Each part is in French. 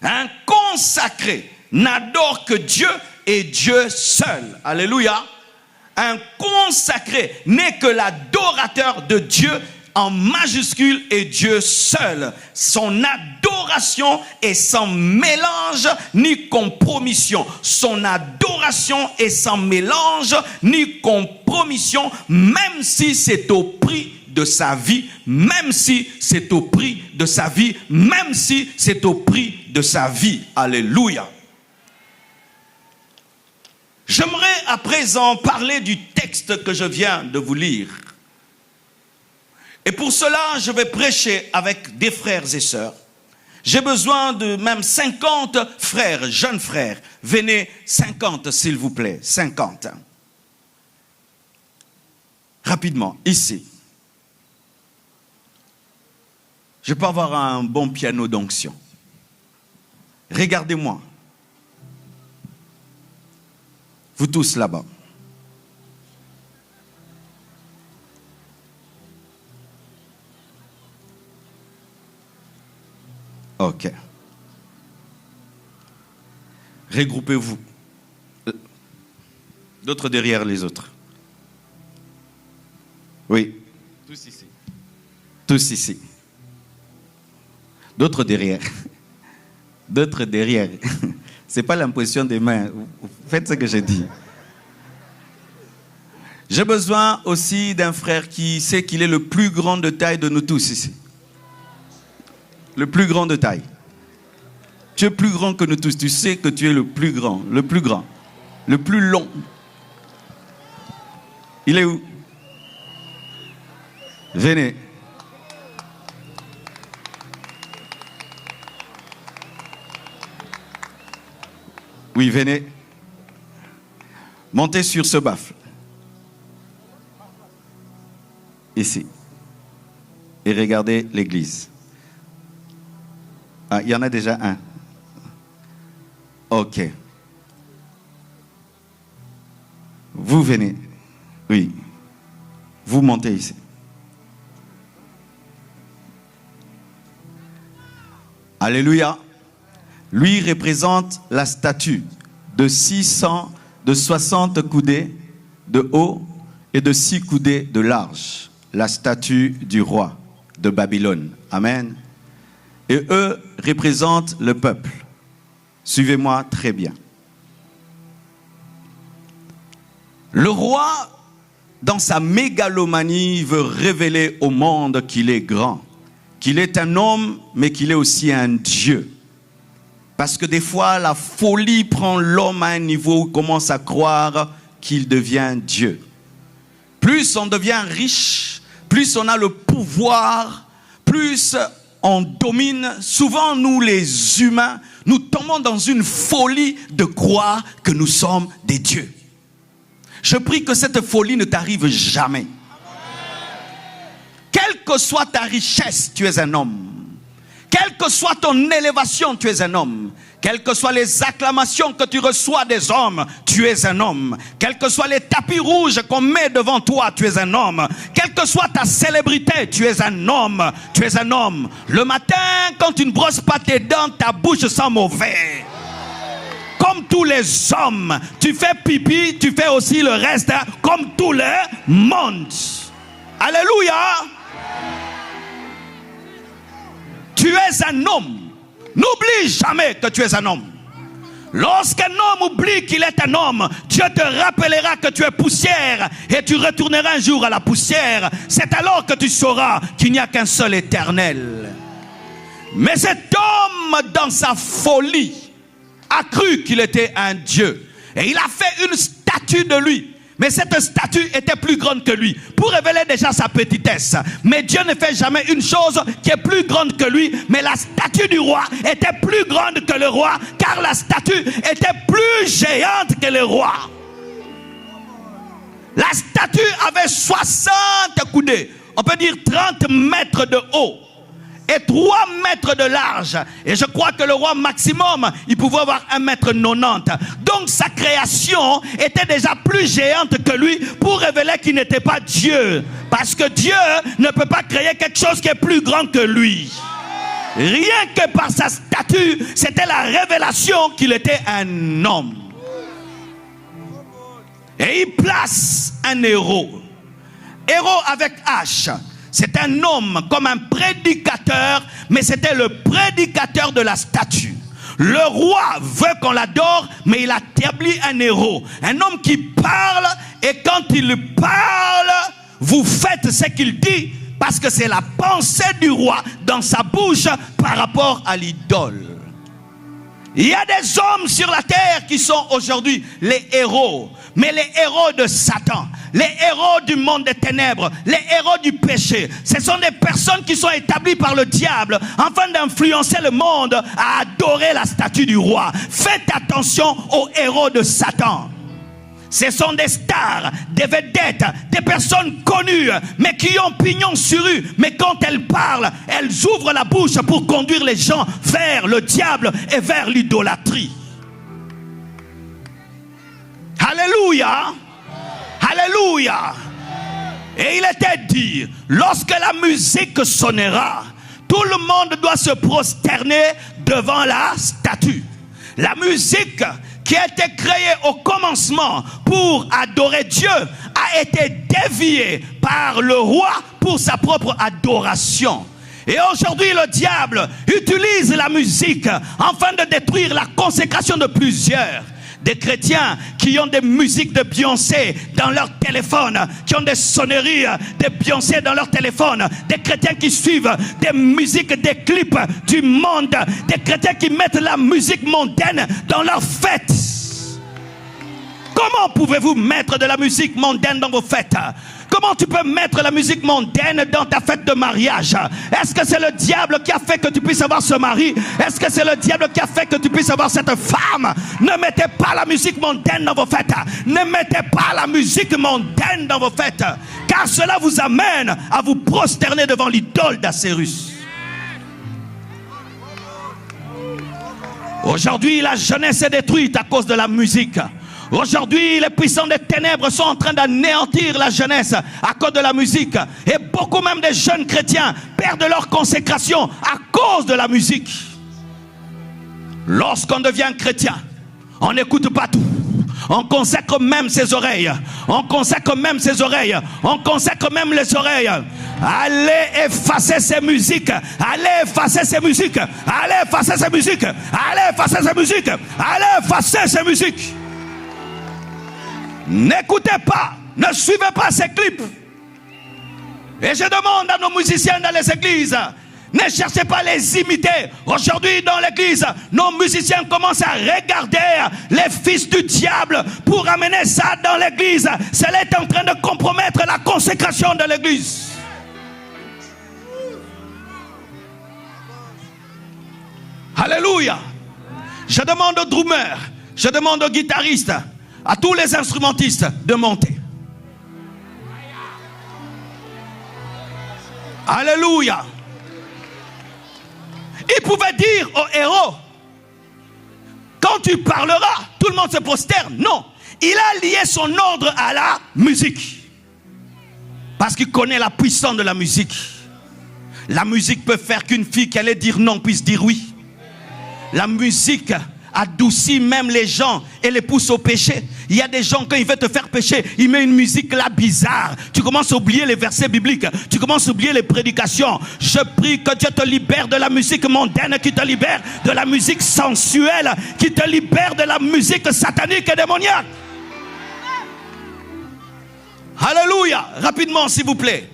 Un consacré n'adore que Dieu et Dieu seul. Alléluia. Un consacré n'est que l'adorateur de Dieu en majuscule et Dieu seul. Son adoration est sans mélange ni compromission. Son adoration est sans mélange ni compromission, même si c'est au prix de sa vie, même si c'est au prix de sa vie, même si c'est au prix de sa vie. Alléluia. J'aimerais à présent parler du texte que je viens de vous lire. Et pour cela, je vais prêcher avec des frères et sœurs. J'ai besoin de même 50 frères, jeunes frères. Venez, 50 s'il vous plaît, 50. Rapidement, ici. Je peux avoir un bon piano d'onction. Regardez-moi. Vous tous là-bas. Ok. Regroupez-vous. D'autres derrière les autres. Oui. Tous ici. Tous ici. D'autres derrière. D'autres derrière. Ce n'est pas l'imposition des mains. Faites ce que je dis. J'ai besoin aussi d'un frère qui sait qu'il est le plus grand de taille de nous tous ici. Le plus grand de taille. Tu es plus grand que nous tous. Tu sais que tu es le plus grand, le plus long. Il est où? Venez. Oui, venez. Montez sur ce baffle. Ici. Et regardez l'église. Ah, il y en a déjà un. Ok. Vous venez. Oui. Vous montez ici. Alléluia. Lui représente la statue de 60 coudées de haut et de 6 coudées de large. La statue du roi de Babylone. Amen. Et eux représentent le peuple. Suivez-moi très bien. Le roi, dans sa mégalomanie, veut révéler au monde qu'il est grand, qu'il est un homme, mais qu'il est aussi un Dieu. Parce que des fois, la folie prend l'homme à un niveau où il commence à croire qu'il devient Dieu. Plus on devient riche, plus on a le pouvoir, plus on domine. Souvent, nous les humains, nous tombons dans une folie de croire que nous sommes des dieux. Je prie que cette folie ne t'arrive jamais. Quelle que soit ta richesse, tu es un homme. Quelle que soit ton élévation, tu es un homme. Quelles que soient les acclamations que tu reçois des hommes, tu es un homme. Quels que soient les tapis rouges qu'on met devant toi, tu es un homme. Quelle que soit ta célébrité, tu es un homme. Tu es un homme. Le matin, quand tu ne brosses pas tes dents, ta bouche sent mauvais. Comme tous les hommes, tu fais pipi, tu fais aussi le reste, hein, comme tout le monde. Alléluia. Tu es un homme. N'oublie jamais que tu es un homme. Lorsqu'un homme oublie qu'il est un homme, Dieu te rappellera que tu es poussière et tu retourneras un jour à la poussière. C'est alors que tu sauras qu'il n'y a qu'un seul éternel. Mais cet homme, dans sa folie, a cru qu'il était un Dieu. Et il a fait une statue de lui. Mais cette statue était plus grande que lui, pour révéler déjà sa petitesse. Mais Dieu ne fait jamais une chose qui est plus grande que lui. Mais la statue du roi était plus grande que le roi, car la statue était plus géante que le roi. La statue avait 60 coudées, on peut dire 30 mètres de haut et 3 mètres de large. Et je crois que le roi maximum, il pouvait avoir 1,90 m. Donc sa création était déjà plus géante que lui, pour révéler qu'il n'était pas Dieu. Parce que Dieu ne peut pas créer quelque chose qui est plus grand que lui. Rien que par sa statue, c'était la révélation qu'il était un homme. Et il place un héros. Héros avec H. C'est un homme comme un prédicateur, mais c'était le prédicateur de la statue. Le roi veut qu'on l'adore, mais il a établi un héros. Un homme qui parle, et quand il parle, vous faites ce qu'il dit, parce que c'est la pensée du roi dans sa bouche par rapport à l'idole. Il y a des hommes sur la terre qui sont aujourd'hui les héros, mais les héros de Satan, les héros du monde des ténèbres, les héros du péché. Ce sont des personnes qui sont établies par le diable afin d'influencer le monde à adorer la statue du roi. Faites attention aux héros de Satan. Ce sont des stars, des vedettes, des personnes connues, mais qui ont pignon sur rue. Mais quand elles parlent, elles ouvrent la bouche pour conduire les gens vers le diable et vers l'idolâtrie. Alléluia. Alléluia. Et il était dit, lorsque la musique sonnera, tout le monde doit se prosterner devant la statue. La musique qui a été créée au commencement pour adorer Dieu a été déviée par le roi pour sa propre adoration. Et aujourd'hui, le diable utilise la musique afin de détruire la consécration de plusieurs. Des chrétiens qui ont des musiques de Beyoncé dans leur téléphone, qui ont des sonneries de Beyoncé dans leur téléphone, des chrétiens qui suivent des musiques, des clips du monde, des chrétiens qui mettent la musique mondaine dans leurs fêtes. Comment pouvez-vous mettre de la musique mondaine dans vos fêtes? Comment tu peux mettre la musique mondaine dans ta fête de mariage? Est-ce que c'est le diable qui a fait que tu puisses avoir ce mari? Est-ce que c'est le diable qui a fait que tu puisses avoir cette femme? Ne mettez pas la musique mondaine dans vos fêtes. Ne mettez pas la musique mondaine dans vos fêtes. Car cela vous amène à vous prosterner devant l'idole d'Assérus. Aujourd'hui, la jeunesse est détruite à cause de la musique. Aujourd'hui, les puissants des ténèbres sont en train d'anéantir la jeunesse à cause de la musique. Et beaucoup même de jeunes chrétiens perdent leur consécration à cause de la musique. Lorsqu'on devient chrétien, on n'écoute pas tout. On consacre même ses oreilles. On consacre même ses oreilles. On consacre même les oreilles. Allez effacer ces musiques. Allez effacer ces musiques. Allez effacer ces musiques. Allez effacer ces musiques. Allez effacer ces musiques. N'écoutez pas, ne suivez pas ces clips. Et je demande à nos musiciens dans les églises, ne cherchez pas à les imiter. Aujourd'hui dans l'église, nos musiciens commencent à regarder les fils du diable pour amener ça dans l'église. Cela est en train de compromettre la consécration de l'église. Alléluia. Je demande aux drummers, je demande aux guitaristes, à tous les instrumentistes de monter. Alléluia. Il pouvait dire aux héros, quand tu parleras, tout le monde se prosterne. Non, il a lié son ordre à la musique. Parce qu'il connaît la puissance de la musique. La musique peut faire qu'une fille qui allait dire non puisse dire oui. La musique adoucit même les gens et les pousse au péché. Il y a des gens, quand ils veulent te faire pécher, ils mettent une musique là bizarre. Tu commences à oublier les versets bibliques. Tu commences à oublier les prédications. Je prie que Dieu te libère de la musique mondaine, qui te libère de la musique sensuelle, qui te libère de la musique satanique et démoniaque. Alléluia. Rapidement s'il vous plaît.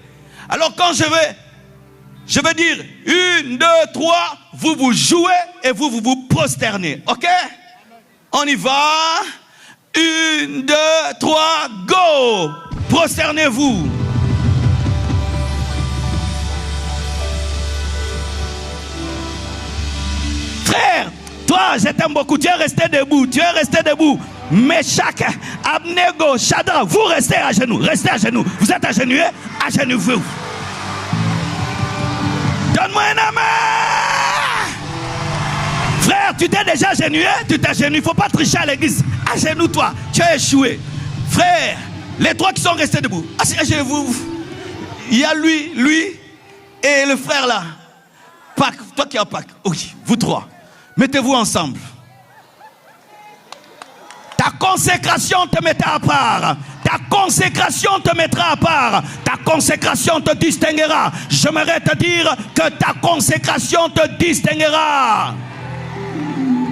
Alors quand je vais dire 1, 2, 3, vous vous jouez et vous vous prosternez. Ok? On y va. 1, 2, 3, go! Prosternez-vous. Frère, toi, je t'aime beaucoup. Tu es resté debout. Tu es resté debout. Meshach, Abnego, Shadrach, vous restez à genoux. Restez à genoux. Vous êtes agenouillés? Agenouillez-vous. Donne-moi un amen. Frère, tu t'es déjà agenouillé? Tu t'agenouilles. Il ne faut pas tricher à l'église. Agenouille-toi. Tu as échoué. Frère, les trois qui sont restés debout. Asseyez-vous. Il y a lui et le frère là. Pâques, toi qui as Pâques. Oui, vous trois. Mettez-vous ensemble. Ta consécration te mettra à part. Ta consécration te mettra à part. Ta consécration te distinguera. J'aimerais te dire que ta consécration te distinguera.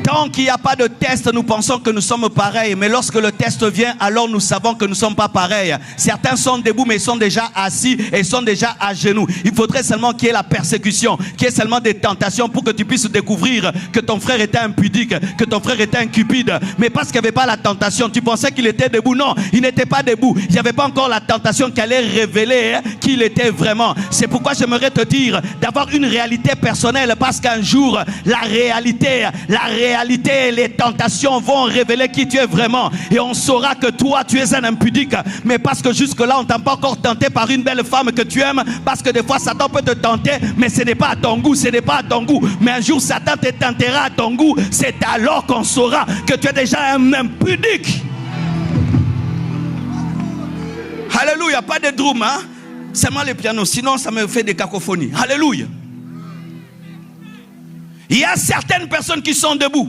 Tant qu'il n'y a pas de test, nous pensons que nous sommes pareils. Mais lorsque le test vient, alors nous savons que nous ne sommes pas pareils. Certains sont debout, mais ils sont déjà assis et ils sont déjà à genoux. Il faudrait seulement qu'il y ait la persécution, qu'il y ait seulement des tentations pour que tu puisses découvrir que ton frère était impudique, que ton frère était incupide. Mais parce qu'il n'y avait pas la tentation, tu pensais qu'il était debout. Non, il n'était pas debout. Il n'y avait pas encore la tentation qui allait révéler qu'il était vraiment. C'est pourquoi j'aimerais te dire d'avoir une réalité personnelle, parce qu'un jour, la réalité, les tentations vont révéler qui tu es vraiment. Et on saura que toi, tu es un impudique. Mais parce que jusque-là, on ne t'a pas encore tenté par une belle femme que tu aimes. Parce que des fois, Satan peut te tenter, mais ce n'est pas à ton goût, ce n'est pas à ton goût. Mais un jour, Satan te tentera à ton goût. C'est alors qu'on saura que tu es déjà un impudique. Alléluia, pas de drum, hein? Seulement le piano, sinon ça me fait des cacophonies. Alléluia. Il y a certaines personnes qui sont debout,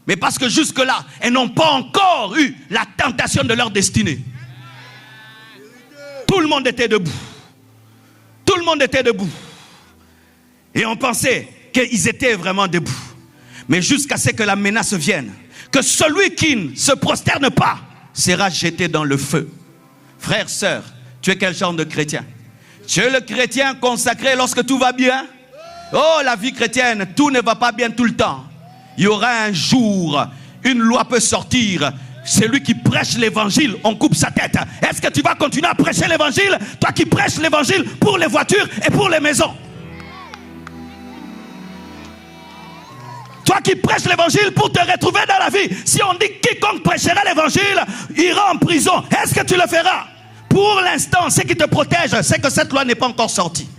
mais parce que jusque-là, elles n'ont pas encore eu la tentation de leur destinée. Tout le monde était debout. Tout le monde était debout. Et on pensait qu'ils étaient vraiment debout. Mais jusqu'à ce que la menace vienne, que celui qui ne se prosterne pas sera jeté dans le feu. Frère, sœur, tu es quel genre de chrétien? Tu es le chrétien consacré lorsque tout va bien? Oh, la vie chrétienne, tout ne va pas bien tout le temps. Il y aura un jour, une loi peut sortir. Celui qui prêche l'évangile, on coupe sa tête. Est-ce que tu vas continuer à prêcher l'évangile? Toi qui prêches l'évangile pour les voitures et pour les maisons. Toi qui prêches l'évangile pour te retrouver dans la vie. Si on dit quiconque prêchera l'évangile ira en prison, est-ce que tu le feras? Pour l'instant, ce qui te protège, c'est que cette loi n'est pas encore sortie.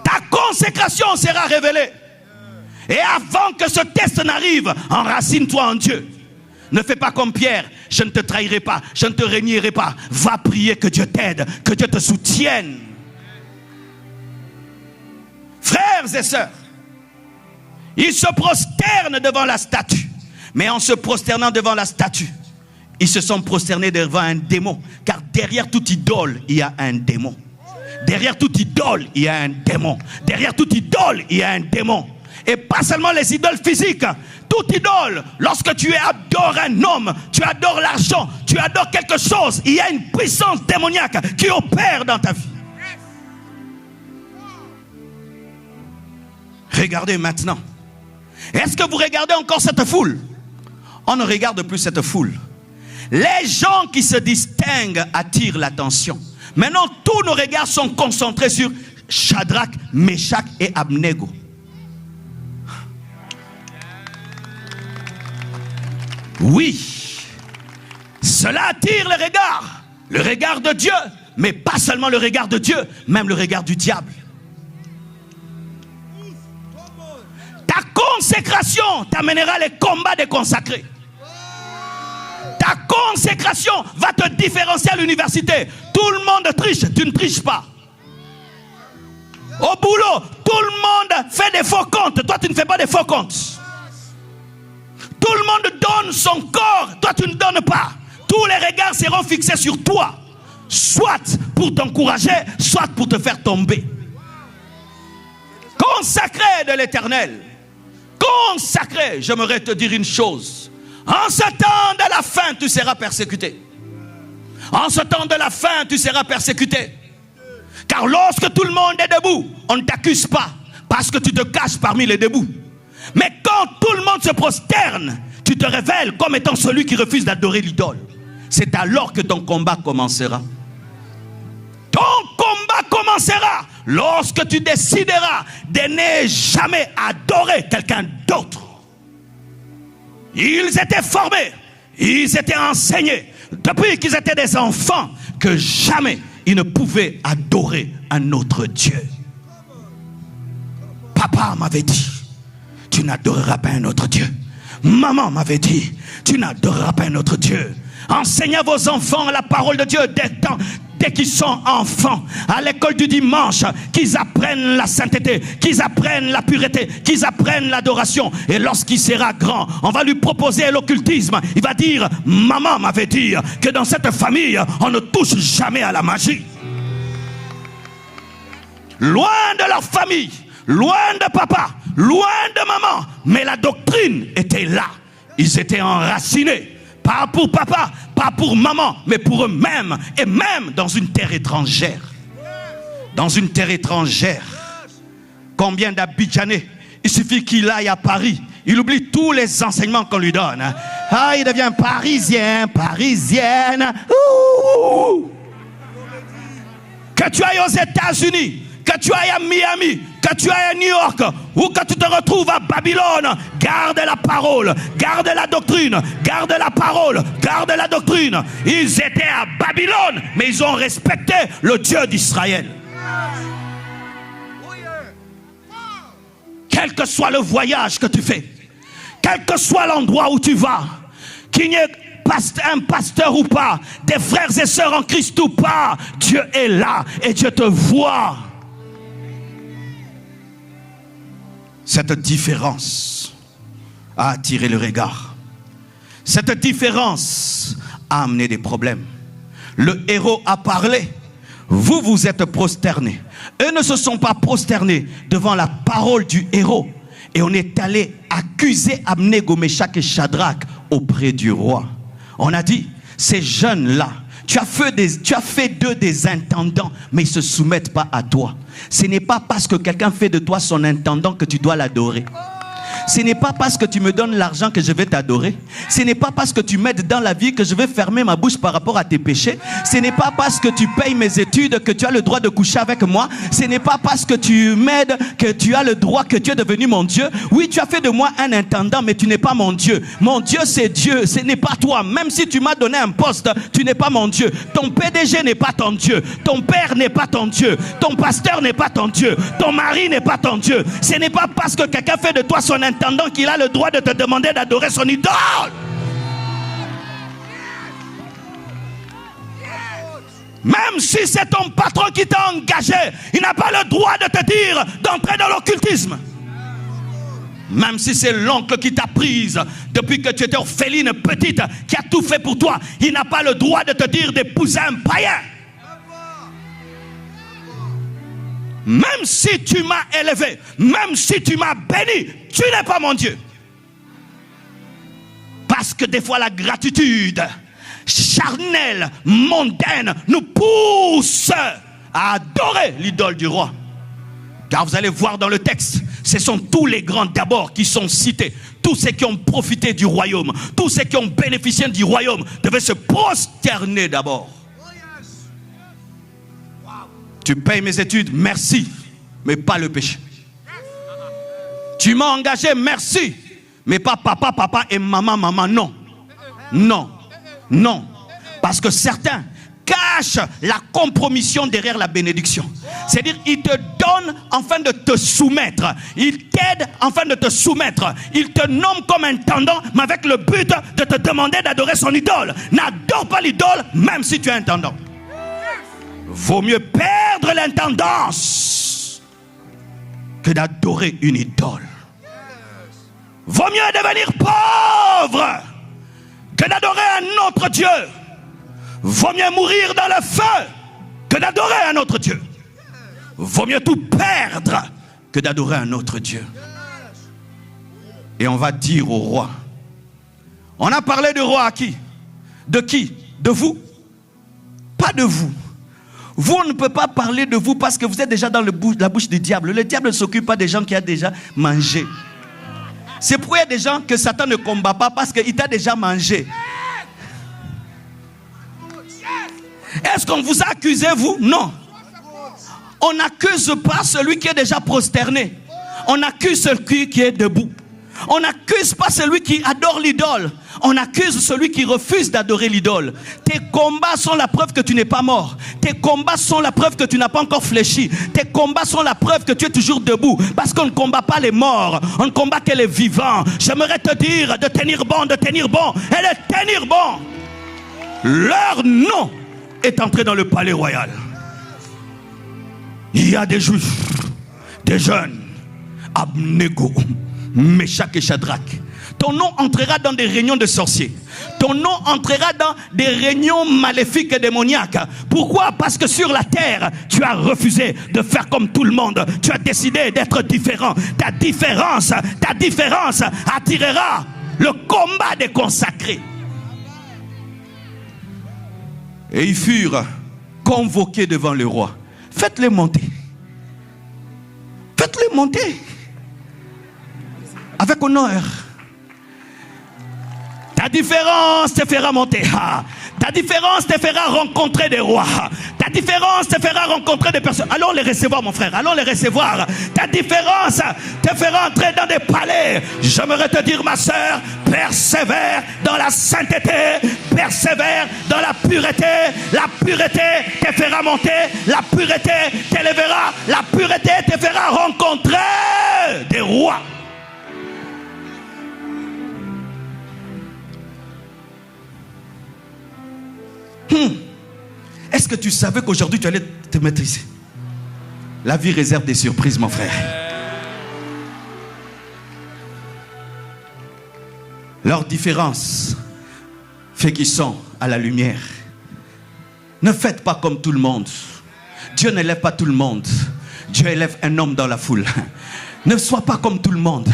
Ta consécration sera révélée. Et avant que ce test n'arrive, enracine-toi en Dieu. Ne fais pas comme Pierre. Je ne te trahirai pas, je ne te rénierai pas. Va prier que Dieu t'aide, que Dieu te soutienne. Frères et sœurs, ils se prosternent devant la statue. Mais en se prosternant devant la statue, ils se sont prosternés devant un démon. Car derrière toute idole, il y a un démon. Derrière toute idole, il y a un démon. Derrière toute idole, il y a un démon. Et pas seulement les idoles physiques. Toute idole, lorsque tu adores un homme, tu adores l'argent, tu adores quelque chose, il y a une puissance démoniaque qui opère dans ta vie. Regardez maintenant. Est-ce que vous regardez encore cette foule? On ne regarde plus cette foule. Les gens qui se distinguent attirent l'attention. Maintenant, tous nos regards sont concentrés sur Shadrach, Meshach et Abnego. Oui, cela attire le regard de Dieu, mais pas seulement le regard de Dieu, même le regard du diable. Ta consécration t'amènera les combats des consacrés. Ta consécration va te différencier à l'université. Tout le monde triche, tu ne triches pas. Au boulot, tout le monde fait des faux comptes, toi tu ne fais pas des faux comptes. Tout le monde donne son corps, toi tu ne donnes pas. Tous les regards seront fixés sur toi, soit pour t'encourager, soit pour te faire tomber. Consacré de l'Éternel, consacré, j'aimerais te dire une chose. En ce temps de la fin, tu seras persécuté. En ce temps de la fin, tu seras persécuté. Car lorsque tout le monde est debout, on ne t'accuse pas parce que tu te caches parmi les debout. Mais quand tout le monde se prosterne, tu te révèles comme étant celui qui refuse d'adorer l'idole. C'est alors que ton combat commencera. Ton combat commencera lorsque tu décideras de ne jamais adorer quelqu'un d'autre. Ils étaient formés, ils étaient enseignés depuis qu'ils étaient des enfants que jamais ils ne pouvaient adorer un autre Dieu. Papa m'avait dit, tu n'adoreras pas un autre Dieu. Maman m'avait dit, tu n'adoreras pas un autre Dieu. Enseignez à vos enfants la parole de Dieu dès qu'ils sont enfants, à l'école du dimanche, qu'ils apprennent la sainteté, qu'ils apprennent la pureté, qu'ils apprennent l'adoration. Et lorsqu'il sera grand, on va lui proposer l'occultisme. Il va dire, maman m'avait dit que dans cette famille, on ne touche jamais à la magie. Loin de leur famille, loin de papa, loin de maman, mais la doctrine était là. Ils étaient enracinés, pas pour papa, pas pour maman, mais pour eux-mêmes, et même dans une terre étrangère. Dans une terre étrangère. Combien d'Abidjanais, il suffit qu'il aille à Paris, il oublie tous les enseignements qu'on lui donne. Ah, il devient parisien, parisienne. Ouh. Que tu ailles aux États-Unis, que tu ailles à Miami, que tu ailles à New York, ou que tu te retrouves à Babylone, garde la parole, garde la doctrine, garde la parole, garde la doctrine. Ils étaient à Babylone, mais ils ont respecté le Dieu d'Israël. Quel que soit le voyage que tu fais, quel que soit l'endroit où tu vas, qu'il n'y ait un pasteur ou pas, des frères et sœurs en Christ ou pas, Dieu est là et Dieu te voit. Cette différence a attiré le regard. Cette différence a amené des problèmes. Le héros a parlé. Vous vous êtes prosternés. Eux ne se sont pas prosternés devant la parole du héros. Et on est allé accuser Abnego, Méchak et Shadrach auprès du roi. On a dit, ces jeunes-là, tu as fait d'eux des intendants, mais ils ne se soumettent pas à toi. Ce n'est pas parce que quelqu'un fait de toi son intendant que tu dois l'adorer. Ce n'est pas parce que tu me donnes l'argent que je vais t'adorer. Ce n'est pas parce que tu m'aides dans la vie que je vais fermer ma bouche par rapport à tes péchés. Ce n'est pas parce que tu payes mes études que tu as le droit de coucher avec moi. Ce n'est pas parce que tu m'aides que tu as le droit que tu es devenu mon Dieu. Oui, tu as fait de moi un intendant, mais tu n'es pas mon Dieu. Mon Dieu, c'est Dieu, ce n'est pas toi. Même si tu m'as donné un poste, tu n'es pas mon Dieu. Ton PDG n'est pas ton Dieu. Ton père n'est pas ton Dieu. Ton pasteur n'est pas ton Dieu. Ton mari n'est pas ton Dieu. Ce n'est pas parce que quelqu'un fait de toi son intendant qu'il a le droit de te demander d'adorer son idole. Même si c'est ton patron qui t'a engagé, il n'a pas le droit de te dire d'entrer dans l'occultisme. Même si c'est l'oncle qui t'a prise depuis que tu étais orpheline petite, qui a tout fait pour toi, il n'a pas le droit de te dire d'épouser un païen. Même si tu m'as élevé, même si tu m'as béni, tu n'es pas mon Dieu. Parce que des fois la gratitude charnelle, mondaine, nous pousse à adorer l'idole du roi. Car vous allez voir dans le texte, ce sont tous les grands d'abord qui sont cités. Tous ceux qui ont profité du royaume, tous ceux qui ont bénéficié du royaume devaient se prosterner d'abord. Tu payes mes études, merci, mais pas le péché. Tu m'as engagé, merci, mais pas papa, papa et maman, maman, non. Non, non. Parce que certains cachent la compromission derrière la bénédiction. C'est-à-dire, ils te donnent afin de te soumettre. Ils t'aident afin de te soumettre. Ils te nomment comme intendant, mais avec le but de te demander d'adorer son idole. N'adore pas l'idole, même si tu es intendant. Vaut mieux perdre l'intendance que d'adorer une idole. Vaut mieux devenir pauvre que d'adorer un autre Dieu. Vaut mieux mourir dans le feu que d'adorer un autre Dieu. Vaut mieux tout perdre que d'adorer un autre Dieu. Et on va dire au roi. On a parlé du roi à qui? De qui? De vous? Pas de vous. Vous, on ne peut pas parler de vous parce que vous êtes déjà dans la bouche du diable. Le diable ne s'occupe pas des gens qui ont déjà mangé. C'est pourquoi il y a des gens que Satan ne combat pas parce qu'il t'a déjà mangé. Est-ce qu'on vous a accusé, vous? Non. On n'accuse pas celui qui est déjà prosterné. On accuse celui qui est debout. On n'accuse pas celui qui adore l'idole. On accuse celui qui refuse d'adorer l'idole. Tes combats sont la preuve que tu n'es pas mort. Tes combats sont la preuve que tu n'as pas encore fléchi. Tes combats sont la preuve que tu es toujours debout. Parce qu'on ne combat pas les morts. On ne combat que les vivants. J'aimerais te dire de tenir bon et de tenir bon. Leur nom est entré dans le palais royal. Il y a des juifs, des jeunes, Abnego, Meshach et Shadrach. Ton nom entrera dans des réunions de sorciers. Ton nom entrera dans des réunions maléfiques et démoniaques. Pourquoi? Parce que sur la terre, tu as refusé de faire comme tout le monde. Tu as décidé d'être différent. Ta différence attirera le combat des consacrés. Et ils furent convoqués devant le roi. Faites-les monter. Faites-les monter. Avec honneur. Ta différence te fera monter. Ta différence te fera rencontrer des rois. Ta différence te fera rencontrer des personnes. Allons les recevoir, mon frère. Allons les recevoir. Ta différence te fera entrer dans des palais. J'aimerais te dire, ma soeur, persévère dans la sainteté. Persévère dans la pureté. La pureté te fera monter. La pureté t'élèvera. La pureté te fera rencontrer des rois. Est-ce que tu savais qu'aujourd'hui tu allais te maîtriser? La vie réserve des surprises, mon frère. Leur différence fait qu'ils sont à la lumière. Ne faites pas comme tout le monde. Dieu n'élève pas tout le monde. Dieu élève un homme dans la foule. Ne sois pas comme tout le monde.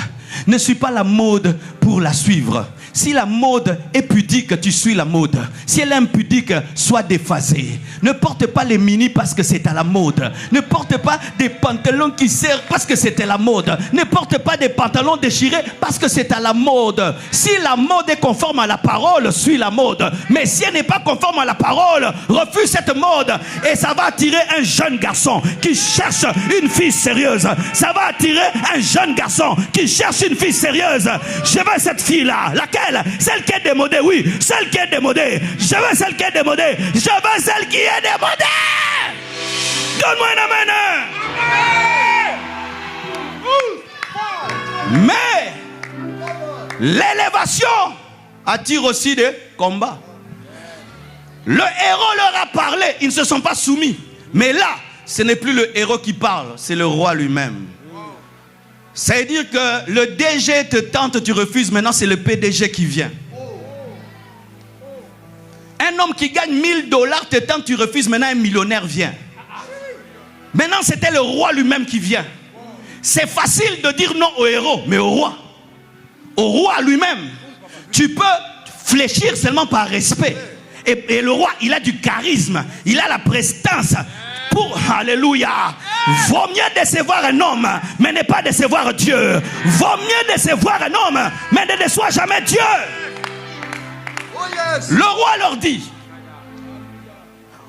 Ne suis pas la mode pour la suivre. Si la mode est pudique, tu suis la mode. Si elle est impudique, sois déphasé. Ne porte pas les mini parce que c'est à la mode. Ne porte pas des pantalons qui serrent parce que c'était la mode. Ne porte pas des pantalons déchirés parce que c'est à la mode. Si la mode est conforme à la parole, suis la mode. Mais si elle n'est pas conforme à la parole, refuse cette mode. Et ça va attirer un jeune garçon qui cherche une fille sérieuse. Ça va attirer un jeune garçon qui cherche une fille sérieuse. Je veux cette fille-là. Laquelle? Celle qui est démodée, oui. Celle qui est démodée. Je veux celle qui est démodée. Je veux celle qui est démodée. Donne-moi un amen. Mais l'élévation attire aussi des combats. Le héros leur a parlé. Ils ne se sont pas soumis. Mais là, ce n'est plus le héros qui parle. C'est le roi lui-même. Ça veut dire que le DG te tente, tu refuses. Maintenant, c'est le PDG qui vient. Un homme qui gagne 1000 $ te tente, tu refuses. Maintenant, un millionnaire vient. Maintenant, c'était le roi lui-même qui vient. C'est facile de dire non au héros, mais au roi. Au roi lui-même. Tu peux fléchir seulement par respect. Et le roi, il a du charisme. Il a la prestance. Alléluia. Vaut mieux décevoir un homme, mais ne pas décevoir Dieu. Vaut mieux décevoir un homme, mais ne déçois jamais Dieu. Le roi leur dit,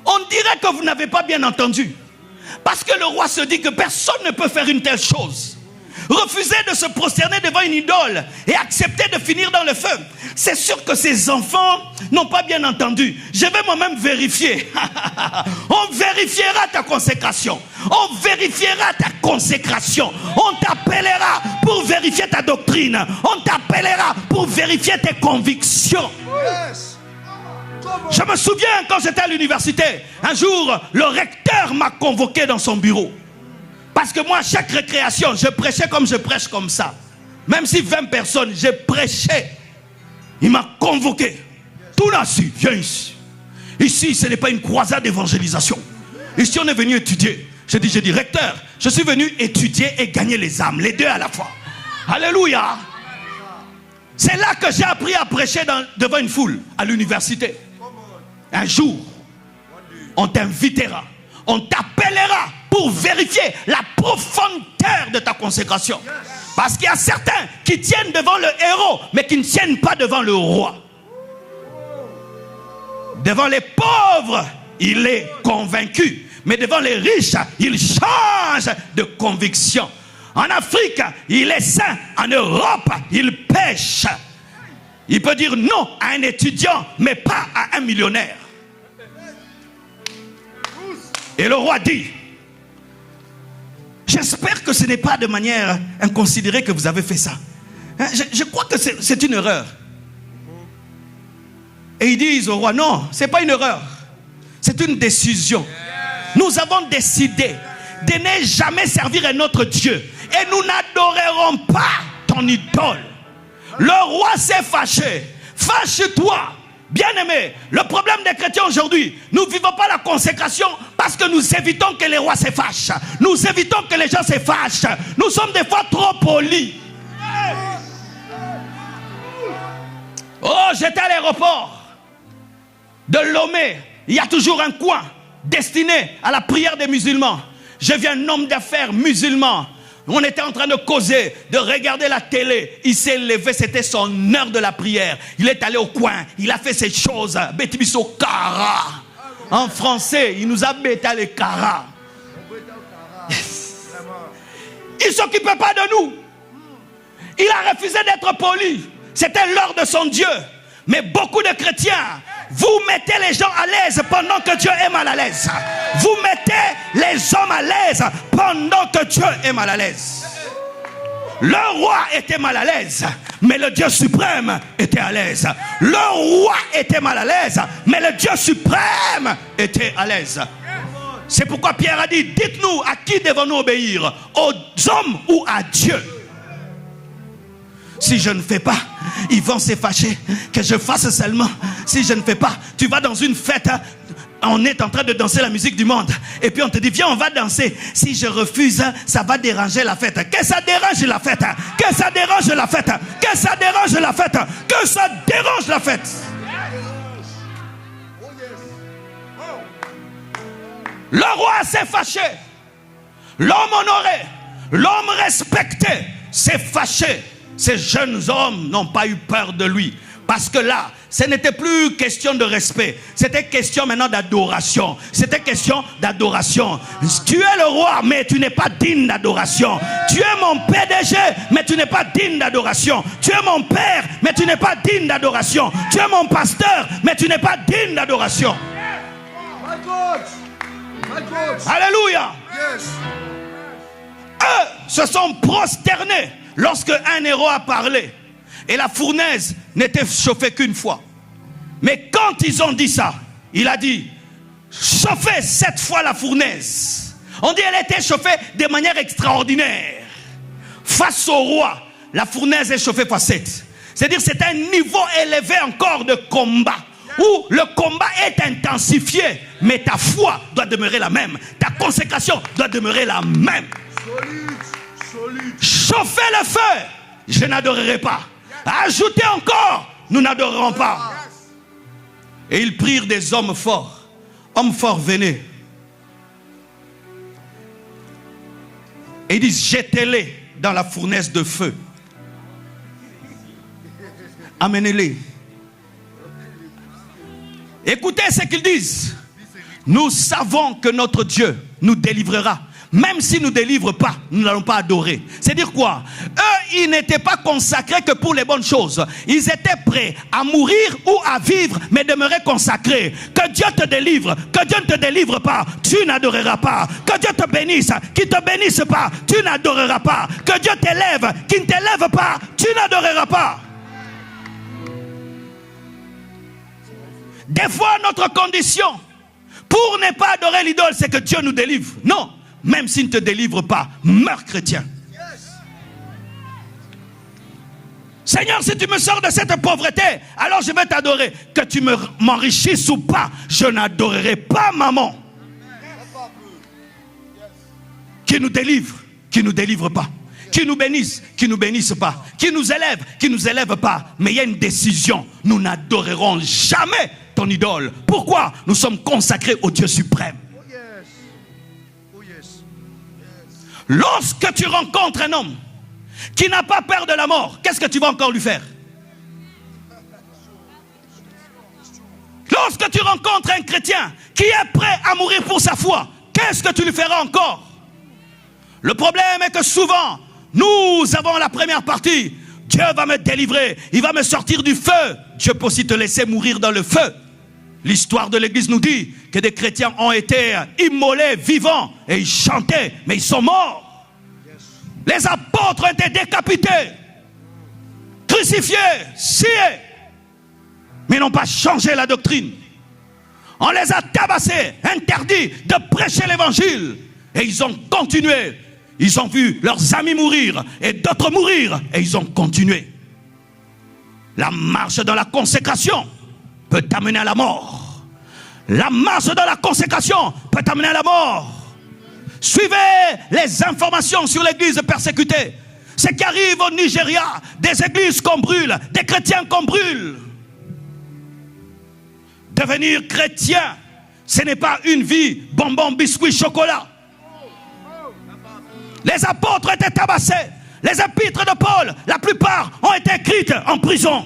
on dirait que vous n'avez pas bien entendu. Parce que le roi se dit que personne ne peut faire une telle chose. Refuser de se prosterner devant une idole et accepter de finir dans le feu. C'est sûr que ces enfants n'ont pas bien entendu. Je vais moi-même vérifier. On vérifiera ta consécration. On vérifiera ta consécration. On t'appellera pour vérifier ta doctrine. On t'appellera pour vérifier tes convictions. Je me souviens quand j'étais à l'université, un jour, le recteur m'a convoqué dans son bureau. Parce que moi, à chaque récréation, je prêchais comme je prêche comme ça. Même si 20 personnes, je prêchais. Il m'a convoqué. Tout là-dessus, viens ici. Ici, ce n'est pas une croisade d'évangélisation. Ici, on est venu étudier. J'ai dit, recteur, je suis venu étudier et gagner les âmes, les deux à la fois. Alléluia. C'est là que j'ai appris à prêcher devant une foule, à l'université. Un jour, on t'invitera, on t'appellera pour vérifier la profondeur de ta consécration. Parce qu'il y a certains qui tiennent devant le héros, mais qui ne tiennent pas devant le roi. Devant les pauvres, il est convaincu. Mais devant les riches, il change de conviction. En Afrique, il est saint. En Europe, il pêche. Il peut dire non à un étudiant, mais pas à un millionnaire. Et le roi dit, j'espère que ce n'est pas de manière inconsidérée que vous avez fait ça. Je crois que c'est une erreur. Et ils disent au roi, non, ce n'est pas une erreur. C'est une décision. Nous avons décidé de ne jamais servir un autre Dieu. Et nous n'adorerons pas ton idole. Le roi s'est fâché. Fâche-toi. Bien-aimé, le problème des chrétiens aujourd'hui, nous ne vivons pas la consécration parce que nous évitons que les rois se fâchent. Nous évitons que les gens se fâchent. Nous sommes des fois trop polis. Oh, j'étais à l'aéroport de Lomé. Il y a toujours un coin destiné à la prière des musulmans. J'ai vu un homme d'affaires musulman. On était en train de causer, de regarder la télé. Il s'est levé, c'était son heure de la prière. Il est allé au coin, il a fait ces choses. Betibiso Kara. En français, il nous a bêta les Kara. Il ne s'occupait pas de nous. Il a refusé d'être poli. C'était l'heure de son Dieu. Mais beaucoup de chrétiens, vous mettez les gens à l'aise pendant que Dieu est mal à l'aise. Vous mettez les hommes à l'aise pendant que Dieu est mal à l'aise. Le roi était mal à l'aise, mais le Dieu suprême était à l'aise. Le roi était mal à l'aise, mais le Dieu suprême était à l'aise. C'est pourquoi Pierre a dit, dites-nous à qui devons-nous obéir, aux hommes ou à Dieu? Si je ne fais pas, ils vont se fâcher. Que je fasse seulement. Si je ne fais pas, tu vas dans une fête, on est en train de danser la musique du monde. Et puis on te dit, viens, on va danser. Si je refuse, ça va déranger la fête. Que ça dérange la fête. Que ça dérange la fête. Que ça dérange la fête. Que ça dérange la fête. Le roi s'est fâché. L'homme honoré, l'homme respecté s'est fâché. Ces jeunes hommes n'ont pas eu peur de lui. Parce que là, ce n'était plus question de respect. C'était question maintenant d'adoration. C'était question d'adoration. Tu es le roi, mais tu n'es pas digne d'adoration. Tu es mon PDG, mais tu n'es pas digne d'adoration. Tu es mon père, mais tu n'es pas digne d'adoration. Tu es mon pasteur, mais tu n'es pas digne d'adoration. Alléluia. Eux se sont prosternés lorsque un héros a parlé. Et la fournaise n'était chauffée qu'une fois. Mais quand ils ont dit ça, il a dit, chauffez 7 fois la fournaise. On dit qu'elle était chauffée de manière extraordinaire. Face au roi, la fournaise est chauffée fois 7. C'est-à-dire c'est un niveau élevé encore de combat. Où le combat est intensifié. Mais ta foi doit demeurer la même. Ta consécration doit demeurer la même. Chauffez le feu, je n'adorerai pas. Ajoutez encore, nous n'adorerons pas. Et ils prirent des hommes forts. Hommes forts, venez. Et ils disent, jetez-les dans la fournaise de feu. Amenez-les. Écoutez ce qu'ils disent. Nous savons que notre Dieu nous délivrera. Même s'il ne nous délivre pas, nous n'allons pas adorer. C'est-à-dire quoi? Eux, ils n'étaient pas consacrés que pour les bonnes choses. Ils étaient prêts à mourir ou à vivre, mais demeurer consacrés. Que Dieu te délivre, que Dieu ne te délivre pas, tu n'adoreras pas. Que Dieu te bénisse, qu'il ne te bénisse pas, tu n'adoreras pas. Que Dieu t'élève, qu'il ne t'élève pas, tu n'adoreras pas. Des fois, notre condition pour ne pas adorer l'idole, c'est que Dieu nous délivre. Non. Même s'il ne te délivre pas, meurs chrétien. Seigneur, si tu me sors de cette pauvreté, alors je vais t'adorer. Que tu m'enrichisses ou pas, je n'adorerai pas maman. Qui nous délivre, qui ne nous délivre pas. Qui nous bénisse, qui ne nous bénisse pas. Qui nous élève, qui ne nous élève pas. Mais il y a une décision. Nous n'adorerons jamais ton idole. Pourquoi? Nous sommes consacrés au Dieu suprême. Lorsque tu rencontres un homme qui n'a pas peur de la mort, qu'est-ce que tu vas encore lui faire? Lorsque tu rencontres un chrétien qui est prêt à mourir pour sa foi, qu'est-ce que tu lui feras encore? Le problème est que souvent, nous avons la première partie. Dieu va me délivrer, il va me sortir du feu. Dieu peut aussi te laisser mourir dans le feu. L'histoire de l'église nous dit que des chrétiens ont été immolés vivants et ils chantaient, mais ils sont morts. Les apôtres ont été décapités, crucifiés, sciés, mais ils n'ont pas changé la doctrine. On les a tabassés, interdits de prêcher l'évangile. Et ils ont continué. Ils ont vu leurs amis mourir et d'autres mourir. Et ils ont continué. La marche dans la consécration peut t'amener à la mort. La marche dans la consécration peut t'amener à la mort. Suivez les informations sur l'église persécutée. Ce qui arrive au Nigeria, des églises qu'on brûle, des chrétiens qu'on brûle. Devenir chrétien, ce n'est pas une vie bonbon, biscuit, chocolat. Les apôtres étaient tabassés. Les épîtres de Paul, la plupart ont été écrites en prison.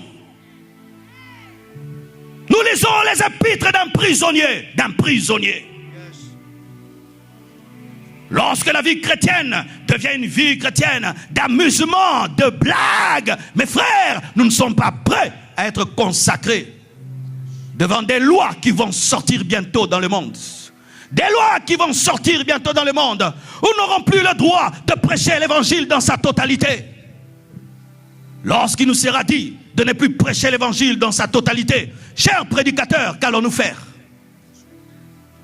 Nous lisons les épîtres d'un prisonnier. Lorsque la vie chrétienne devient une vie chrétienne d'amusement, de blague, mes frères, nous ne sommes pas prêts à être consacrés devant des lois qui vont sortir bientôt dans le monde. Des lois qui vont sortir bientôt dans le monde, où nous n'aurons plus le droit de prêcher l'évangile dans sa totalité. Lorsqu'il nous sera dit de ne plus prêcher l'évangile dans sa totalité, chers prédicateurs, qu'allons-nous faire?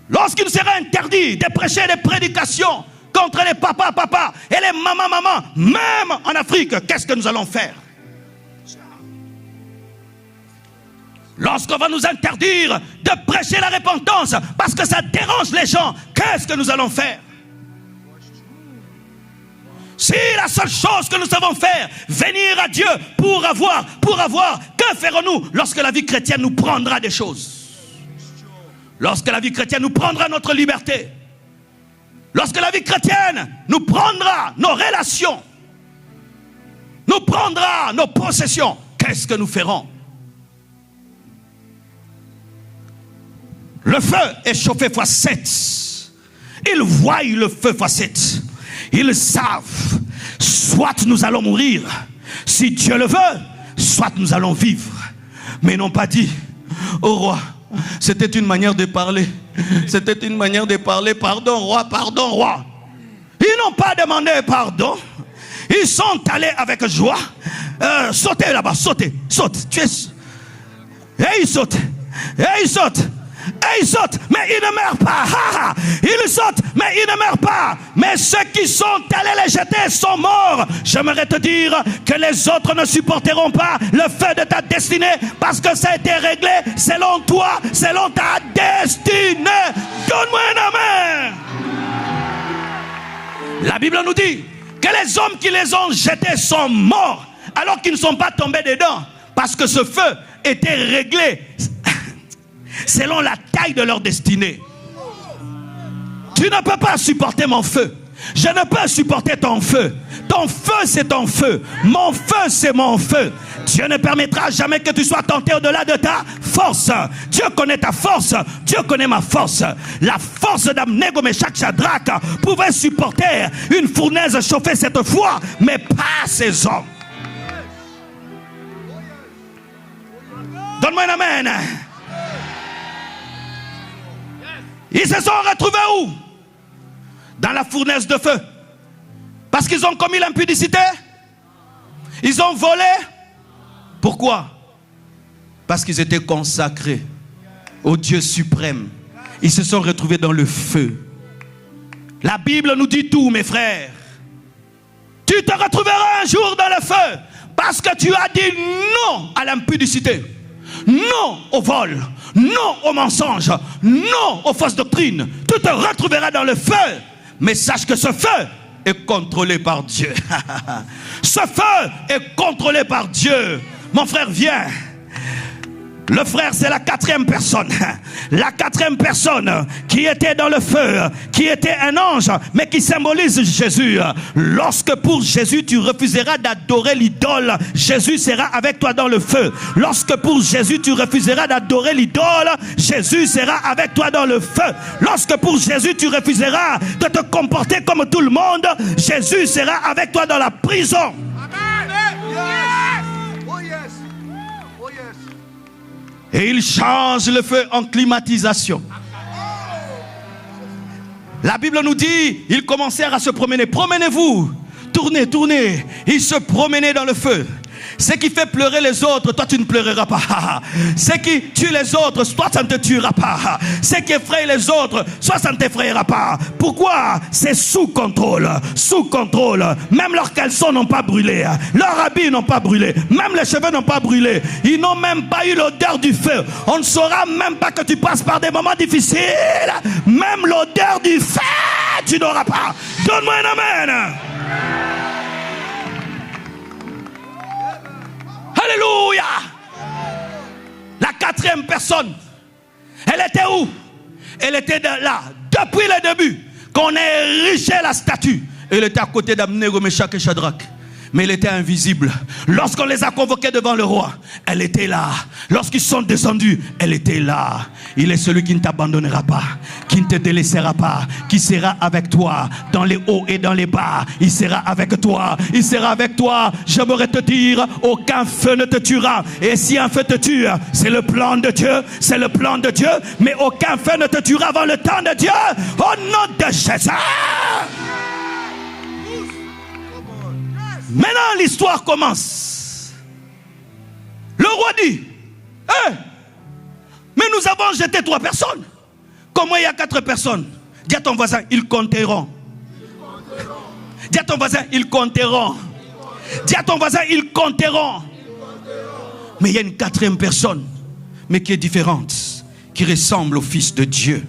Lorsqu'il nous sera interdit de prêcher des prédications contre les papas et les mamans, même en Afrique, qu'est-ce que nous allons faire? Lorsqu'on va nous interdire de prêcher la repentance parce que ça dérange les gens, qu'est-ce que nous allons faire? Si la seule chose que nous savons faire, venir à Dieu pour avoir, que ferons-nous lorsque la vie chrétienne nous prendra des choses? Lorsque la vie chrétienne nous prendra notre liberté, lorsque la vie chrétienne nous prendra nos relations, nous prendra nos possessions, qu'est-ce que nous ferons? Le feu est chauffé x7. Ils voient le feu x7. Ils savent, soit nous allons mourir, si Dieu le veut, soit nous allons vivre. Mais ils n'ont pas dit, au roi, c'était une manière de parler. C'était une manière de parler, pardon roi, pardon roi. Ils n'ont pas demandé pardon. Ils sont allés avec joie. Sautez là-bas, sautez, saute. Tu es... Et ils sautent, et ils sautent. Et ils sautent, mais ils ne meurent pas. Ils sautent, mais ils ne meurent pas. Mais ceux qui sont allés les jeter sont morts. J'aimerais te dire que les autres ne supporteront pas le feu de ta destinée, parce que ça a été réglé selon toi, selon ta destinée. Donne-moi un amen. La Bible nous dit que les hommes qui les ont jetés sont morts, alors qu'ils ne sont pas tombés dedans, parce que ce feu était réglé selon la taille de leur destinée. Tu ne peux pas supporter mon feu. Je ne peux supporter ton feu. Ton feu, c'est ton feu. Mon feu, c'est mon feu. Dieu ne permettra jamais que tu sois tenté au-delà de ta force. Dieu connaît ta force. Dieu connaît ma force. La force d'Abnego, Meshach, Shadrach pouvait supporter une fournaise chauffée cette fois, mais pas ces hommes. Donne-moi un amen. Ils se sont retrouvés où? Dans la fournaise de feu. Parce qu'ils ont commis l'impudicité? Ils ont volé? Pourquoi? Parce qu'ils étaient consacrés au Dieu suprême. Ils se sont retrouvés dans le feu. La Bible nous dit tout, mes frères. Tu te retrouveras un jour dans le feu parce que tu as dit non à l'impudicité, non au vol, non au mensonge, non aux fausses doctrines. Tu te retrouveras dans le feu. Mais sache que ce feu est contrôlé par Dieu. Ce feu est contrôlé par Dieu. Mon frère, viens. Le frère, c'est la quatrième personne. La quatrième personne qui était dans le feu, qui était un ange, mais qui symbolise Jésus. Lorsque pour Jésus, tu refuseras d'adorer l'idole, Jésus sera avec toi dans le feu. Lorsque pour Jésus, tu refuseras d'adorer l'idole, Jésus sera avec toi dans le feu. Lorsque pour Jésus, tu refuseras de te comporter comme tout le monde, Jésus sera avec toi dans la prison. Et il change le feu en climatisation. La Bible nous dit, ils commencèrent à se promener. Promenez-vous, tournez, tournez. Ils se promenaient dans le feu. Ce qui fait pleurer les autres, toi tu ne pleureras pas. Ce qui tue les autres, toi ça ne te tuera pas. Ce qui effraie les autres, soit ça ne t'effrayera pas. Pourquoi? C'est sous contrôle. Sous contrôle. Même leurs caleçons n'ont pas brûlé. Leurs habits n'ont pas brûlé. Même les cheveux n'ont pas brûlé. Ils n'ont même pas eu l'odeur du feu. On ne saura même pas que tu passes par des moments difficiles. Même l'odeur du feu, tu n'auras pas. Donne-moi un amen. Alléluia. La quatrième personne, elle était où? Elle était là depuis le début, qu'on ait érigé la statue. Elle était à côté d'Abednego, Méchak et Shadrach. Mais elle était invisible. Lorsqu'on les a convoqués devant le roi, elle était là. Lorsqu'ils sont descendus, elle était là. Il est celui qui ne t'abandonnera pas, qui ne te délaissera pas, qui sera avec toi dans les hauts et dans les bas. Il sera avec toi. Il sera avec toi. J'aimerais te dire, aucun feu ne te tuera. Et si un feu te tue, c'est le plan de Dieu. C'est le plan de Dieu. Mais aucun feu ne te tuera avant le temps de Dieu. Au nom de Jésus. Maintenant, l'histoire commence. Le roi dit, mais nous avons jeté 3 personnes. Comment il y a 4 personnes? Dis à ton voisin, ils compteront. Dis à ton voisin, ils compteront. Dis à ton voisin, ils compteront. Mais il y a une 4e personne, mais qui est différente, qui ressemble au Fils de Dieu.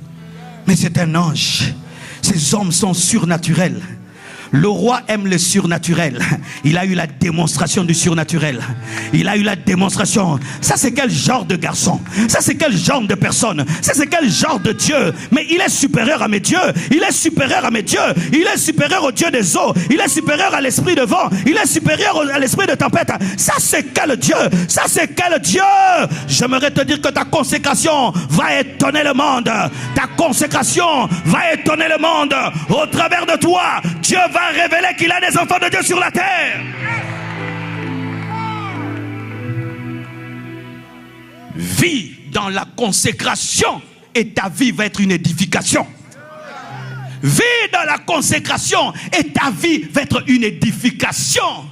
Mais c'est un ange. Ces hommes sont surnaturels. Le roi aime le surnaturel. Il a eu la démonstration du surnaturel. Il a eu la démonstration. Ça c'est quel genre de garçon? Ça c'est quel genre de personne? Ça c'est quel genre de Dieu? Mais il est supérieur à mes dieux. Il est supérieur à mes dieux. Il est supérieur au Dieu des eaux. Il est supérieur à l'esprit de vent. Il est supérieur à l'esprit de tempête. Ça c'est quel Dieu? Ça c'est quel Dieu? J'aimerais te dire que ta consécration va étonner le monde. Ta consécration va étonner le monde. Au travers de toi, Dieu va révéler qu'il a des enfants de Dieu sur la terre. Vis dans la consécration et ta vie va être une édification. Vis dans la consécration et ta vie va être une édification.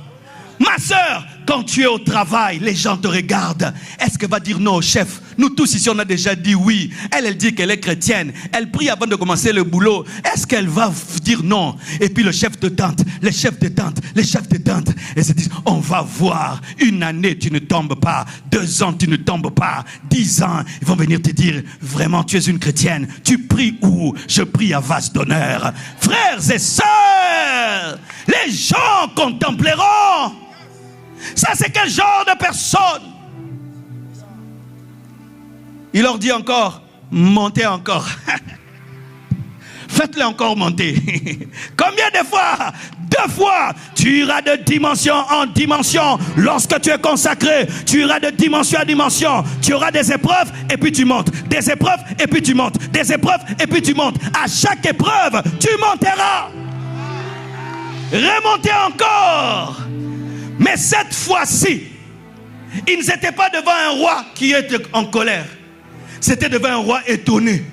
Ma soeur, quand tu es au travail, les gens te regardent. Est-ce qu'elle va dire non au chef? Nous tous ici, on a déjà dit oui. Elle dit qu'elle est chrétienne. Elle prie avant de commencer le boulot. Est-ce qu'elle va dire non? Et puis le chef de tente, les chefs de tente, les chefs de tente. Et se disent, on va voir. 1 année, tu ne tombes pas. 2 ans, tu ne tombes pas. 10 ans, ils vont venir te dire, vraiment, tu es une chrétienne. Tu pries où? Je prie à vase d'honneur. Frères et sœurs, les gens contempleront. Ça c'est quel genre de personne? Il leur dit encore, montez encore. Faites-le encore monter. Combien de fois? 2 fois. Tu iras de dimension en dimension. Lorsque tu es consacré, tu iras de dimension à dimension. Tu auras des épreuves et puis tu montes. Des épreuves et puis tu montes. Des épreuves et puis tu montes. À chaque épreuve, tu monteras. Remontez encore. Mais cette fois-ci, ils n'étaient pas devant un roi qui était en colère. C'était devant un roi étonné.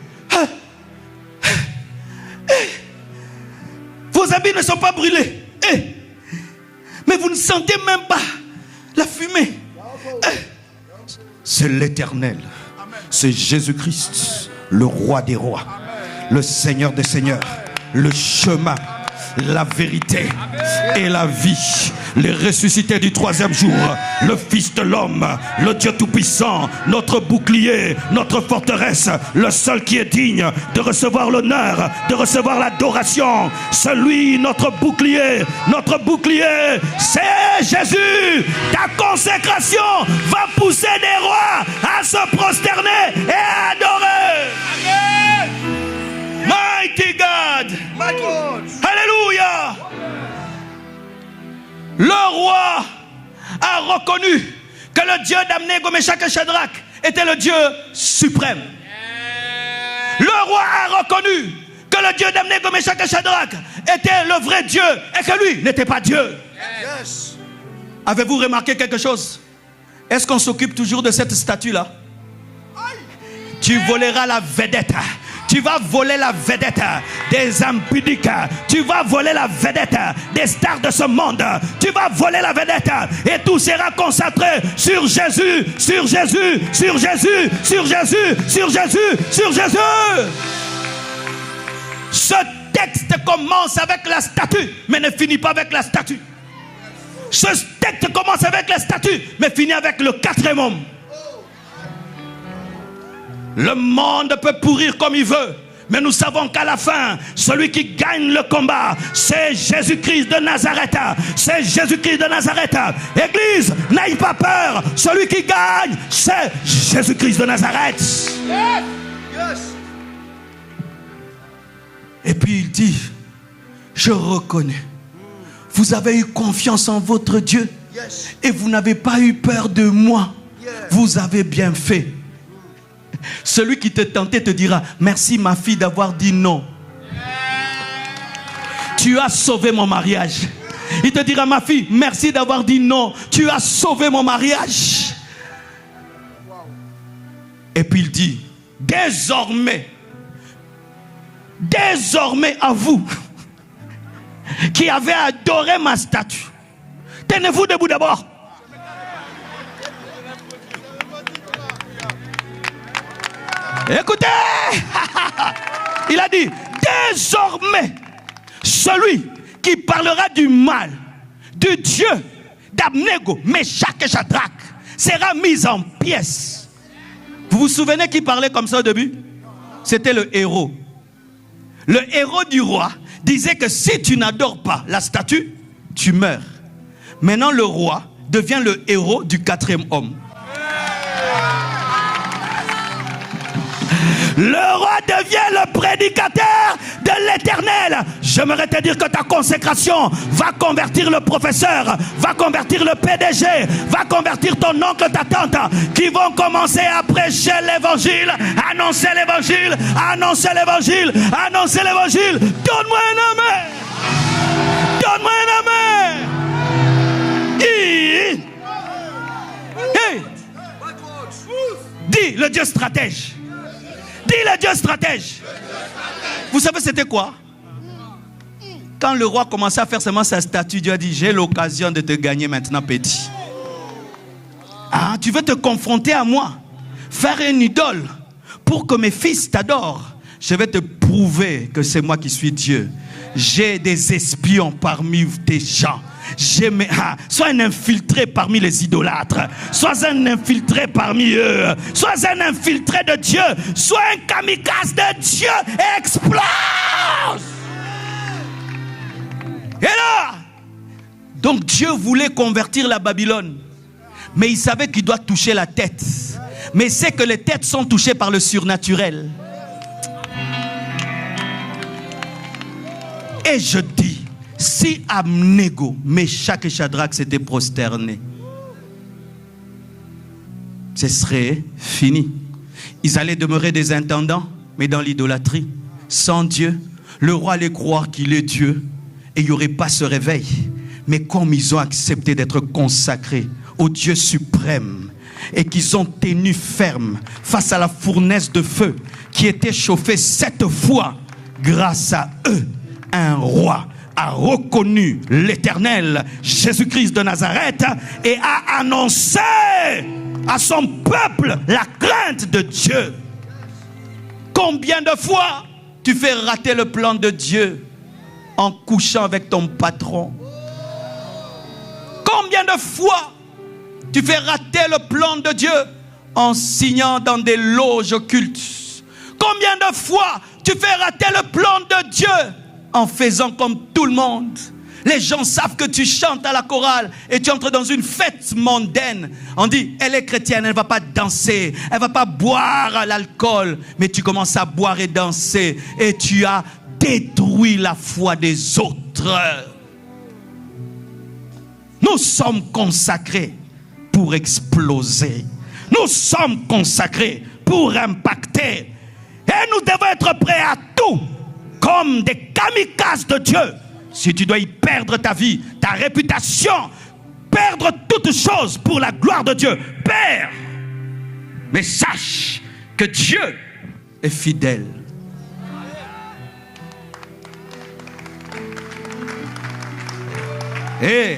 Vos habits ne sont pas brûlés. Mais vous ne sentez même pas la fumée. C'est l'Éternel. C'est Jésus-Christ, le roi des rois, le Seigneur des seigneurs, le chemin, la vérité et la vie. Les ressuscités du 3e jour, le Fils de l'homme, le Dieu tout-puissant, notre bouclier, notre forteresse, le seul qui est digne de recevoir l'honneur, de recevoir l'adoration. Celui, notre bouclier, c'est Jésus. Ta consécration va pousser des rois à se prosterner et à adorer. Amen. Mighty God. Alléluia. Le roi a reconnu que le Dieu d'Abednego, Méchak et Shadrach était le Dieu suprême. Le roi a reconnu que le Dieu d'Abednego, Méchak et Shadrach était le vrai Dieu et que lui n'était pas Dieu. Yes. Avez-vous remarqué quelque chose? Est-ce qu'on s'occupe toujours de cette statue-là? Tu voleras la vedette. Tu Tu vas voler la vedette des impudiques. Tu vas voler la vedette des stars de ce monde. Tu vas voler la vedette et tout sera concentré sur Jésus, sur Jésus, sur Jésus, sur Jésus, sur Jésus, sur Jésus. Ce texte commence avec la statue, mais ne finit pas avec la statue. Ce texte commence avec la statue, mais finit avec le 4e homme. Le monde peut pourrir comme il veut, mais nous savons qu'à la fin, celui qui gagne le combat, c'est Jésus-Christ de Nazareth. C'est Jésus-Christ de Nazareth. Église, n'aie pas peur. Celui qui gagne, c'est Jésus-Christ de Nazareth. Et puis il dit, je reconnais. Vous avez eu confiance en votre Dieu et vous n'avez pas eu peur de moi. Vous avez bien fait. Celui qui te tentait te dira, merci ma fille d'avoir dit non. Tu as sauvé mon mariage. Il te dira, ma fille, merci d'avoir dit non. Tu as sauvé mon mariage. Et puis il dit, désormais à vous qui avez adoré ma statue, tenez-vous debout d'abord. Écoutez, il a dit, désormais, celui qui parlera du mal de Dieu d'Abnego, Méchak et Shadrach sera mis en pièces. Vous vous souvenez qui parlait comme ça au début? C'était le héros. Le héros du roi disait que si tu n'adores pas la statue, tu meurs. Maintenant, le roi devient le héros du 4e homme. Le roi devient le prédicateur de l'Éternel. J'aimerais te dire que ta consécration va convertir le professeur, va convertir le PDG, va convertir ton oncle, ta tante, qui vont commencer à prêcher l'évangile, annoncer l'évangile, annoncer l'évangile, annoncer l'évangile. Donne-moi un amen. Donne-moi un amen. Dis le Dieu stratège. Dis le Dieu stratège. Vous savez c'était quoi? Quand le roi commençait à faire seulement sa statue, Dieu a dit, j'ai l'occasion de te gagner maintenant, petit. Ah, tu veux te confronter à moi, faire une idole pour que mes fils t'adorent. Je vais te prouver que c'est moi qui suis Dieu. J'ai des espions parmi tes gens. Sois un infiltré parmi les idolâtres. Sois un infiltré parmi eux. Sois un infiltré de Dieu. Sois un kamikaze de Dieu et explose. Et là, donc Dieu voulait convertir la Babylone, mais il savait qu'il doit toucher la tête. Mais c'est que les têtes sont touchées par le surnaturel. Et je dis, si Abnego, Méchak et Shadrach s'étaient prosternés, ce serait fini. Ils allaient demeurer des intendants, mais dans l'idolâtrie. Sans Dieu, le roi allait croire qu'il est Dieu et il n'y aurait pas ce réveil. Mais comme ils ont accepté d'être consacrés au Dieu suprême et qu'ils ont tenu ferme face à la fournaise de feu qui était chauffée 7 fois, grâce à eux, un roi a reconnu l'Éternel, Jésus-Christ de Nazareth, et a annoncé à son peuple la crainte de Dieu. Combien de fois tu fais rater le plan de Dieu en couchant avec ton patron? Combien de fois tu fais rater le plan de Dieu en signant dans des loges occultes? Combien de fois tu fais rater le plan de Dieu en faisant comme tout le monde? Les gens savent que tu chantes à la chorale et tu entres dans une fête mondaine. On dit, elle est chrétienne, elle ne va pas danser, elle ne va pas boire l'alcool. Mais tu commences à boire et danser et tu as détruit la foi des autres. Nous sommes consacrés pour exploser. Nous sommes consacrés pour impacter. Et nous devons être prêts à tout, comme des kamikazes de Dieu. Si tu dois y perdre ta vie, ta réputation, perdre toutes choses pour la gloire de Dieu, perds. Mais sache que Dieu est fidèle. Et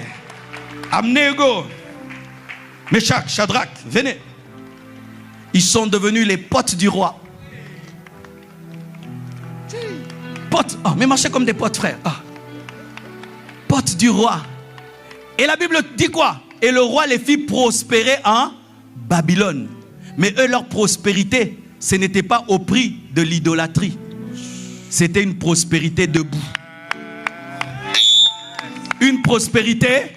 Abnego, Meshach, Shadrach, venez. Ils sont devenus les potes du roi. Potes, oh, mais marchez comme des potes, frère. Oh. Potes du roi. Et la Bible dit quoi? Et le roi les fit prospérer en Babylone. Mais eux, leur prospérité, ce n'était pas au prix de l'idolâtrie. C'était une prospérité debout. Une prospérité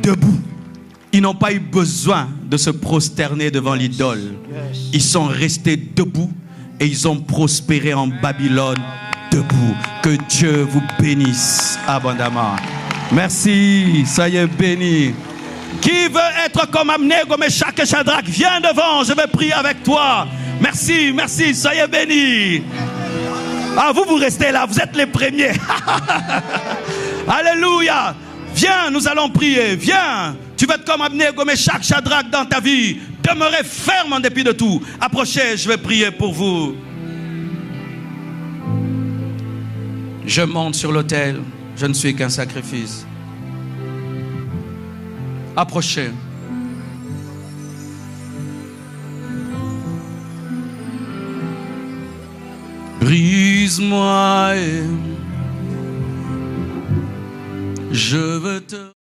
debout. Ils n'ont pas eu besoin de se prosterner devant l'idole. Ils sont restés debout et ils ont prospéré en Babylone debout. Que Dieu vous bénisse abondamment. Merci, soyez bénis. Qui veut être comme Abnego, Meshach et Shadrach, viens devant, je vais prier avec toi. Merci, merci, soyez bénis. Ah, vous restez là, vous êtes les premiers. Alléluia. Viens, nous allons prier. Viens. Tu veux être comme Abnego, Meshach, Shadrach dans ta vie. Demeurez ferme en dépit de tout. Approchez, je vais prier pour vous. Je monte sur l'autel. Je ne suis qu'un sacrifice. Approchez. Brise-moi et je veux te...